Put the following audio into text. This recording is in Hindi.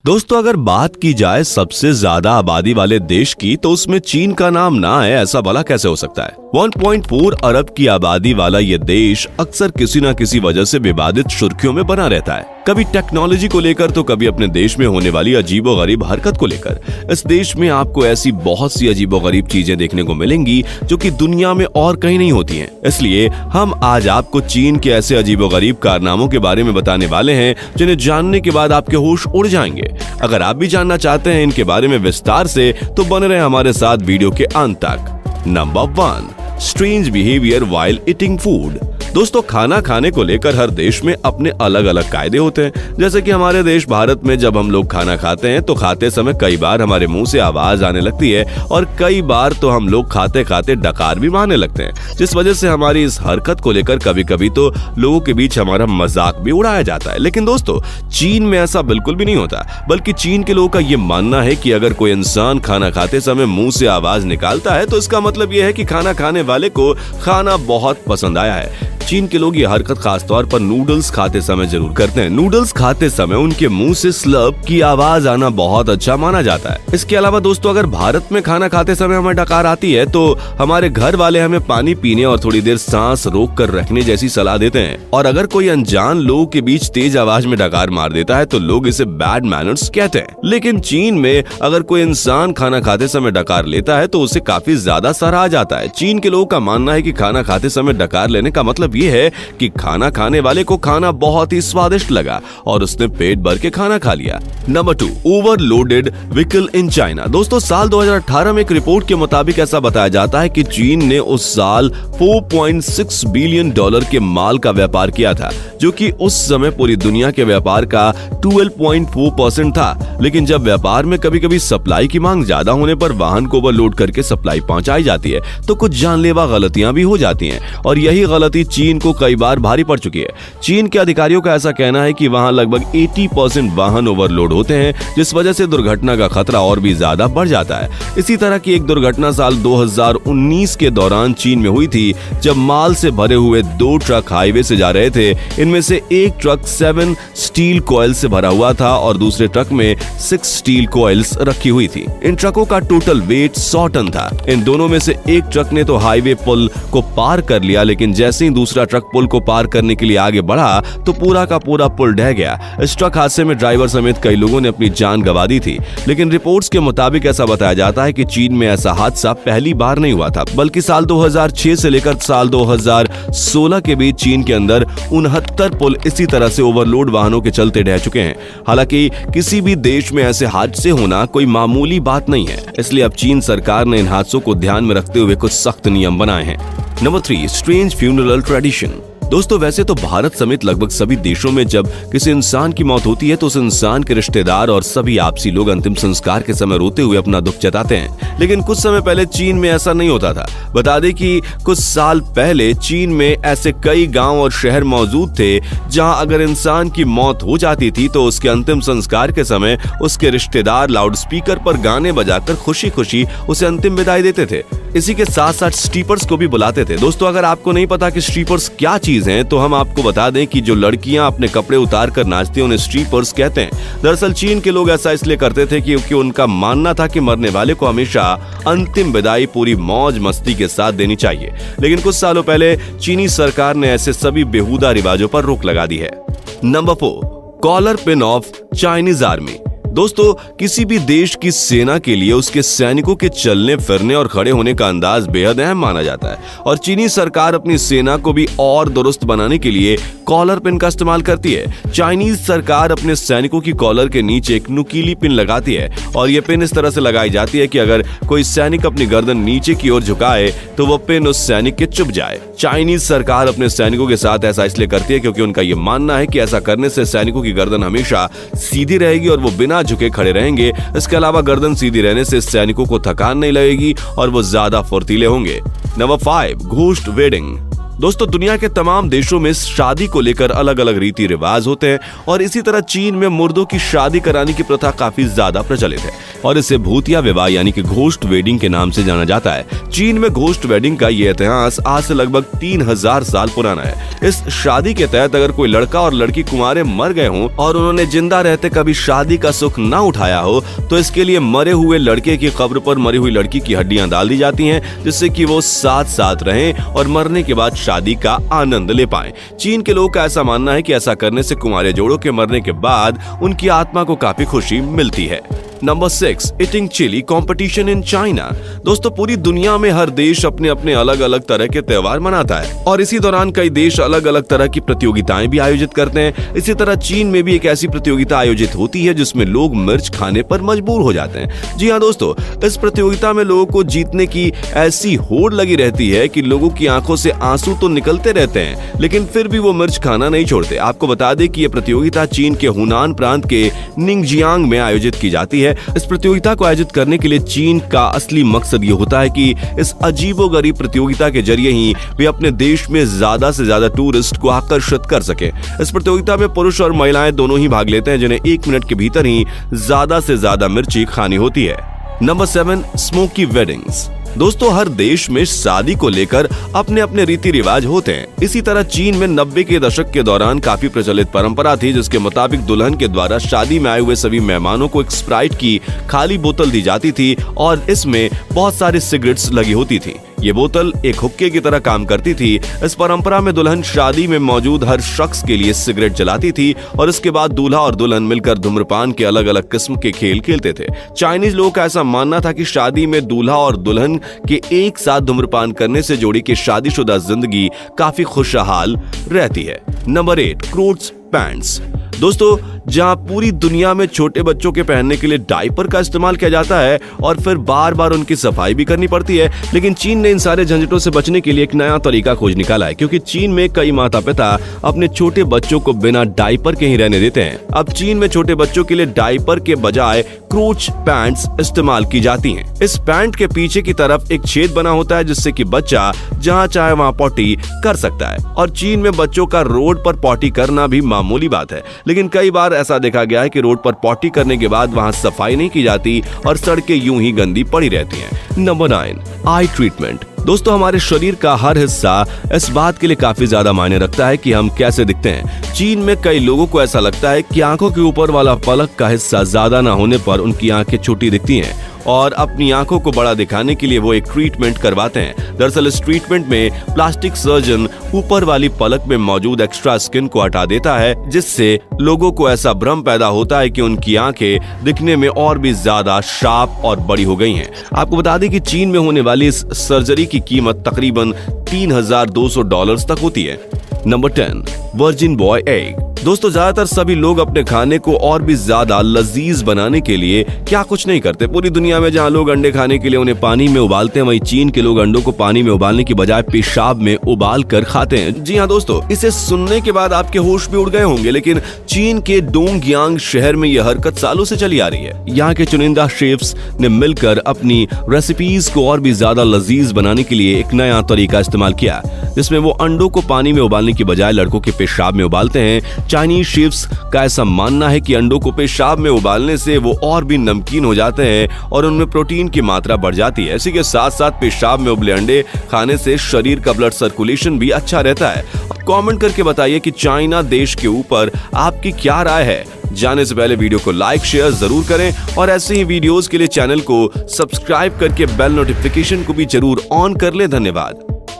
दोस्तों, अगर बात की जाए सबसे ज्यादा आबादी वाले देश की तो उसमें चीन का नाम ना आए ऐसा भला कैसे हो सकता है। 1.4 अरब की आबादी वाला ये देश अक्सर किसी न किसी वजह से विवादित सुर्खियों में बना रहता है, कभी टेक्नोलॉजी को लेकर तो कभी अपने देश में होने वाली अजीबोगरीब हरकत को लेकर। इस देश में आपको ऐसी बहुत सी अजीबोगरीब चीजें देखने को मिलेंगी जो कि दुनिया में और कहीं नहीं होती हैं। इसलिए हम आज आपको चीन के ऐसे अजीबोगरीब कारनामों के बारे में बताने वाले हैं जिन्हें जानने के बाद आपके होश उड़ जाएंगे। अगर आप भी जानना चाहते हैं इनके बारे में विस्तार से तो बने रहे हमारे साथ वीडियो के अंत तक। Number 1, strange behaviour while eating food. दोस्तों, खाना खाने को लेकर हर देश में अपने अलग अलग कायदे होते हैं। जैसे कि हमारे देश भारत में जब हम लोग खाना खाते हैं तो खाते समय कई बार हमारे मुंह से आवाज आने लगती है और कई बार तो हम लोग खाते खाते डकार भी मारने लगते हैं, जिस वजह से हमारी इस हरकत को लेकर कभी कभी तो लोगों के बीच हमारा मजाक भी उड़ाया जाता है। लेकिन दोस्तों, चीन में ऐसा बिल्कुल भी नहीं होता, बल्कि चीन के लोगों का ये मानना है कि अगर कोई इंसान खाना खाते समय मुंह से आवाज निकालता है तो इसका मतलब यह है कि खाना खाने वाले को खाना बहुत पसंद आया है। चीन के लोग ये हरकत खासतौर पर नूडल्स खाते समय जरूर करते हैं। नूडल्स खाते समय उनके मुंह से स्लर्प की आवाज आना बहुत अच्छा माना जाता है। इसके अलावा दोस्तों, अगर भारत में खाना खाते समय हमें डकार आती है तो हमारे घर वाले हमें पानी पीने और थोड़ी देर सांस रोक कर रखने जैसी सलाह देते हैं। और अगर कोई अनजान लोगों के बीच तेज आवाज में डकार मार देता है तो लोग इसे बैड मैनर्स कहते हैं। लेकिन चीन में अगर कोई इंसान खाना खाते समय डकार लेता है तो उसे काफी ज्यादा सराहा जाता है। चीन के लोगों का मानना है कि खाना खाते समय डकार लेने का मतलब ये है कि खाना खाने वाले को खाना बहुत ही स्वादिष्ट लगा और उसने पेट भर के खाना खा लिया। Number 2, overloaded vehicle in China. दोस्तों, साल 2018 में एक रिपोर्ट के मुताबिक ऐसा बताया जाता है कि चीन ने उस साल $4.6 बिलियन के माल का व्यापार किया था, जो कि उस समय पूरी दुनिया के व्यापार का 12.4% था। लेकिन जब व्यापार में कभी कभी सप्लाई की मांग ज्यादा होने पर वाहन को ओवरलोड करके सप्लाई पहुंचाई जाती है तो कुछ जानलेवा गलतियां भी हो जाती हैं और यही गलती चीन को कई बार भारी पड़ चुकी है। चीन के अधिकारियों का ऐसा कहना है कि वहां लगभग 80% वाहन ओवरलोड होते हैं, जिस वजह से दुर्घटना का खतरा और भी ज्यादा बढ़ जाता है। इसी तरह की एक दुर्घटना साल 2019 के दौरान चीन में हुई थी, जब माल से भरे हुए 2 ट्रक हाईवे से जा रहे थे। इनमें से एक ट्रक 7 स्टील कॉइल से भरा हुआ था और दूसरे ट्रक में 6 स्टील कॉइल्स रखी हुई थी। इन ट्रकों का टोटल वेट 100 टन था। इन दोनों में से एक ट्रक ने तो हाईवे पुल को पार कर लिया, लेकिन जैसे ही दूसरा ट्रक पुल को पार करने के लिए आगे बढ़ा तो पूरा का पूरा पुल ढह गया। इस ट्रक हादसे में ड्राइवर समेत कई लोगों ने अपनी जान गंवा दी थी। लेकिन रिपोर्ट्स के मुताबिक ऐसा बताया जाता है कि चीन में ऐसा हादसा पहली बार नहीं हुआ था, बल्कि साल 2006 से लेकर साल 2016 के बीच चीन के अंदर 69 पुल इसी तरह से ओवरलोड वाहनों के चलते ढह चुके हैं। हालांकि किसी भी देश में ऐसे हादसे होना कोई मामूली बात नहीं है, इसलिए अब चीन सरकार ने इन हादसों को ध्यान में रखते हुए कुछ सख्त नियम बनाए हैं। Number 3, strange funeral tradition. दोस्तों, वैसे तो भारत समेत लगभग सभी देशों में जब किसी इंसान की मौत होती है तो उस इंसान के रिश्तेदार और सभी आपसी लोग अंतिम संस्कार के समय रोते हुए अपना दुख जताते हैं। लेकिन कुछ समय पहले चीन में ऐसा नहीं होता था। बता दें कि कुछ साल पहले चीन में ऐसे कई गांव और शहर मौजूद थे जहां अगर इंसान की मौत हो जाती थी तो उसके अंतिम संस्कार के समय उसके रिश्तेदार लाउड स्पीकर पर गाने बजाकर खुशी खुशी उसे अंतिम विदाई देते थे। इसी के साथ साथ स्ट्रीपर्स को भी बुलाते थे। दोस्तों, अगर आपको नहीं पता कि स्ट्रीपर्स क्या चीज हैं तो हम आपको बता दें कि जो लड़कियां अपने कपड़े उतार कर नाचती हैं उन्हें स्ट्रीपर्स कहते हैं। दरअसल चीन के लोग ऐसा इसलिए करते थे क्योंकि उनका मानना था कि मरने वाले को हमेशा अंतिम विदाई पूरी मौज मस्ती के साथ देनी चाहिए। लेकिन कुछ सालों पहले चीनी सरकार ने ऐसे सभी बेहुदा रिवाजों पर रोक लगा दी है। Number 4, collar pin of Chinese army. दोस्तों, किसी भी देश की सेना के लिए उसके सैनिकों के चलने फिरने और खड़े होने का अंदाज बेहद अहम माना जाता है और चीनी सरकार अपनी सेना को भी और दुरुस्त बनाने के लिए कॉलर पिन का इस्तेमाल करती है। चाइनीज सरकार अपने सैनिकों की कॉलर के नीचे एक नुकीली पिन लगाती है और यह पिन इस तरह से लगाई जाती है कि अगर कोई सैनिक अपनी गर्दन नीचे की ओर झुकाए तो वह पिन उस सैनिक के चुभ जाए। चाइनीज सरकार अपने सैनिकों के साथ ऐसा इसलिए करती है क्योंकि उनका यह मानना है कि ऐसा करने से सैनिकों की गर्दन हमेशा सीधी रहेगी और वो बिना झुके खड़े रहेंगे। इसके अलावा गर्दन सीधी रहने से सैनिकों को थकान नहीं लगेगी और वो ज्यादा फुर्तीले होंगे। Number 5, ghost wedding. दोस्तों दुनिया के तमाम देशों में शादी को लेकर अलग अलग रीति रिवाज होते हैं और इसी तरह चीन में मुर्दों की शादी कराने की प्रथा काफी ज्यादा प्रचलित है और इसे भूतिया विवाह यानी कि घोस्ट वेडिंग के नाम से जाना जाता है। चीन में घोस्ट वेडिंग का ये इतिहास आज से लगभग 3000 साल पुराना है। इस शादी के तहत अगर कोई लड़का और लड़की कुंवारे मर गए हों और उन्होंने जिंदा रहते कभी शादी का सुख न उठाया हो तो इसके लिए मरे हुए लड़के की कब्र पर मरी हुई लड़की की हड्डियां डाल दी जाती हैं जिससे कि वो साथ साथ रहें और मरने के बाद शादी का आनंद ले पाएं। चीन के लोगों का ऐसा मानना है कि ऐसा करने से कुंवारे जोड़ों के मरने के बाद उनकी आत्मा को काफी खुशी मिलती है। Number 6, eating chilli competition in China. दोस्तों पूरी दुनिया में हर देश अपने अपने अलग अलग तरह के त्योहार मनाता है और इसी दौरान कई देश अलग अलग तरह की प्रतियोगिताएं भी आयोजित करते हैं। इसी तरह चीन में भी एक ऐसी प्रतियोगिता आयोजित होती है जिसमें लोग मिर्च खाने पर मजबूर हो जाते हैं। जी हाँ दोस्तों, इस प्रतियोगिता में लोगों को जीतने की ऐसी होड़ लगी रहती है कि लोगों की आंखों से आंसू तो निकलते रहते हैं लेकिन फिर भी वो मिर्च खाना नहीं छोड़ते। आपको बता दें कि यह प्रतियोगिता चीन के हुनान प्रांत के निंगजियांग में आयोजित की जाती है। इस प्रतियोगिता को आयोजित करने के लिए चीन का असली मकसद ये होता है कि इस अजीबोगरीब प्रतियोगिता के जरिए ही वे अपने देश में ज्यादा से ज्यादा टूरिस्ट को आकर्षित कर सके। इस प्रतियोगिता में पुरुष और महिलाएं दोनों ही भाग लेते हैं जिन्हें 1 मिनट के भीतर ही ज्यादा से ज्यादा मिर्ची खानी होती है। Number 7, smoky weddings. दोस्तों हर देश में शादी को लेकर अपने अपने रीति रिवाज होते हैं। इसी तरह चीन में 90 के दशक के दौरान काफी प्रचलित परंपरा थी जिसके मुताबिक दुल्हन के द्वारा शादी में आए हुए सभी मेहमानों को एक स्प्राइट की खाली बोतल दी जाती थी और इसमें बहुत सारी सिगरेट्स लगी होती थी। ये बोतल एक हुक्के की तरह काम करती थी। इस परंपरा में दुल्हन शादी में मौजूद हर शख्स के लिए सिगरेट जलाती थी और इसके बाद दूल्हा और दुल्हन मिलकर धूम्रपान के अलग अलग किस्म के खेल खेलते थे। चाइनीज लोगों का ऐसा मानना था कि शादी में दूल्हा और दुल्हन के एक साथ धूम्रपान करने से जोड़ी की शादीशुदा जिंदगी काफी खुशहाल रहती है। Number 8, क्रोट्स pants. दोस्तों जहां पूरी दुनिया में छोटे बच्चों के पहनने के लिए डायपर का इस्तेमाल किया जाता है और फिर बार बार उनकी सफाई भी करनी पड़ती है, लेकिन चीन ने इन सारे झंझटों से बचने के लिए एक नया तरीका खोज निकाला है क्योंकि चीन में कई माता पिता अपने छोटे बच्चों को बिना डायपर के ही रहने देते हैं। अब चीन में छोटे बच्चों के लिए डायपर के बजाय क्रोच पैंट्स इस्तेमाल की जाती हैं। इस पैंट के पीछे की तरफ एक छेद बना होता है जिससे कि बच्चा जहां चाहे वहां पॉटी कर सकता है और चीन में बच्चों का रोड पर पॉटी करना भी मामूली बात है, लेकिन कई बार ऐसा देखा गया है कि रोड पर पॉटी करने के बाद वहां सफाई नहीं की जाती और सड़कें यूं ही गंदी पड़ी रहती हैं। नंबर 9, आई ट्रीटमेंट। दोस्तों हमारे शरीर का हर हिस्सा इस बात के लिए काफी ज्यादा मायने रखता है कि हम कैसे दिखते हैं। चीन में कई लोगों को ऐसा लगता है कि आंखों के ऊपर वाला पलक का हिस्सा ज्यादा ना होने पर उनकी आंखें छोटी दिखती हैं और अपनी आंखों को बड़ा दिखाने के लिए वो एक ट्रीटमेंट करवाते हैं। दरअसल इस ट्रीटमेंट में प्लास्टिक सर्जन ऊपर वाली पलक में मौजूद एक्स्ट्रा स्किन को हटा देता है जिससे लोगों को ऐसा भ्रम पैदा होता है कि उनकी आंखें दिखने में और भी ज्यादा शार्प और बड़ी हो गई हैं। आपको बता दें कि चीन में होने वाली इस सर्जरी की कीमत तकरीबन $3,200 तक होती है। Number 10, virgin boy egg. दोस्तों ज्यादातर सभी लोग अपने खाने को और भी ज्यादा लजीज बनाने के लिए क्या कुछ नहीं करते। पूरी दुनिया में जहां लोग अंडे खाने के लिए उन्हें पानी में उबालते हैं, वहीं चीन के लोग अंडों को पानी में उबालने की बजाय पेशाब में उबाल कर खाते हैं। जी हाँ दोस्तों, इसे सुनने के बाद आपके होश भी उड़ गए होंगे, लेकिन चीन के डोंगयांग शहर में यह हरकत सालों से चली आ रही है। यहाँ के चुनिंदा शेफ्स ने मिलकर अपनी रेसिपीज को और भी ज्यादा लजीज बनाने के लिए एक नया तरीका इस्तेमाल किया जिसमें वो अंडों को पानी में उबालने की बजाय लड़कों के पेशाब में उबालते हैं। चाइनीज शेफ्स का ऐसा मानना है कि अंडों को पेशाब में उबालने से वो और भी नमकीन हो जाते हैं और उनमें प्रोटीन की मात्रा बढ़ जाती है। इसी के साथ साथ पेशाब में उबले अंडे खाने से शरीर का ब्लड सर्कुलेशन भी अच्छा रहता है। कमेंट करके बताइए कि चाइना देश के ऊपर आपकी क्या राय है। जाने से पहले वीडियो को लाइक शेयर जरूर करें और ऐसे ही वीडियोस के लिए चैनल को सब्सक्राइब करके बेल नोटिफिकेशन को भी जरूर ऑन कर लें। धन्यवाद।